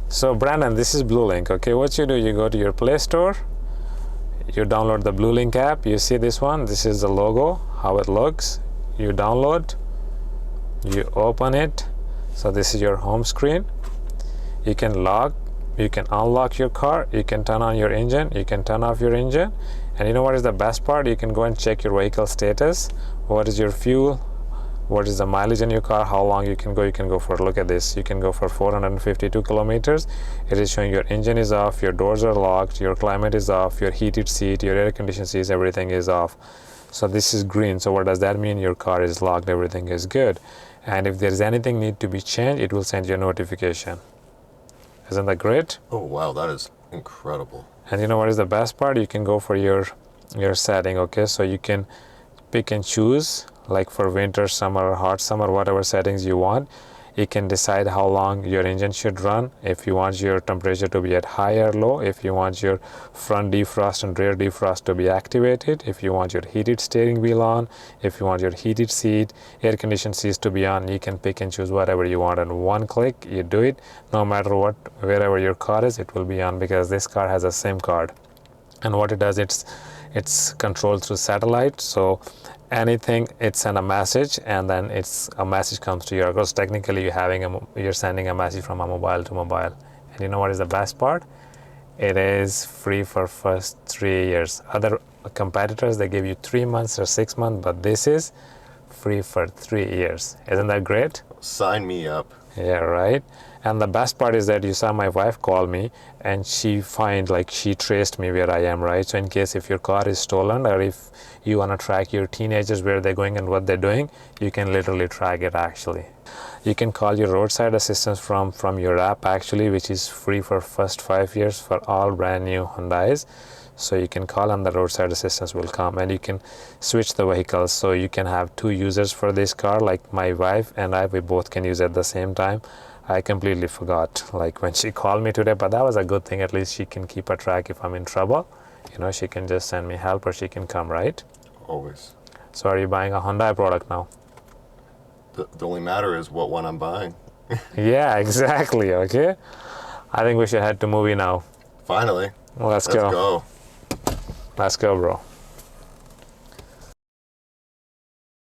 So Brandon, this is Bluelink. Okay, what you do, you go to your Play Store, you download the Bluelink app. You see this one, this is the logo, how it looks. You download, you open it. So this is your home screen. You can unlock your car, you can turn on your engine, you can turn off your engine. And you know what is the best part? You can go and check your vehicle status. What is your fuel? What is the mileage in your car? How long you can go for, look at this, you can go for 452 kilometers. It is showing your engine is off, your doors are locked, your climate is off, your heated seat, your air conditioned seats, everything is off. So this is green. So what does that mean? Your car is locked, everything is good. And if there's anything need to be changed, it will send you a notification. Isn't that great? Oh wow, that is incredible. And you know what is the best part? You can go for your setting. Okay, so you can pick and choose, like for winter, summer, hot summer, whatever settings you want. You can decide how long your engine should run, if you want your temperature to be at high or low, if you want your front defrost and rear defrost to be activated, if you want your heated steering wheel on, if you want your heated seat, air conditioned seats to be on. You can pick and choose whatever you want, and one click you do it. No matter what, wherever your car is, it will be on, because this car has a SIM card. And what it does, it's controlled through satellite. So anything, it send a message, and then a message comes to your, because technically you're sending a message from a mobile to mobile. And you know what is the best part? It is free for first 3 years. Other competitors, they give you 3 months or 6 months, but this is free for 3 years. Isn't that great? Sign me up. Yeah, right. And the best part is that you saw my wife call me, and she traced me where I am, right? So in case if your car is stolen, or if you want to track your teenagers where they're going and what they're doing, you can literally track it actually. You can call your roadside assistance from your app actually, which is free for first 5 years for all brand new Hyundais. So you can call and the roadside assistance will come, and you can switch the vehicles. So you can have 2 users for this car, like my wife and I, we both can use it at the same time. I completely forgot, like when she called me today, but that was a good thing. At least she can keep a track if I'm in trouble. You know, she can just send me help, or she can come, right? Always. So are you buying a Hyundai product now? The only matter is what one I'm buying. Yeah, exactly. Okay. I think we should head to movie now. Finally. Let's go. Let's go. Let's go, bro.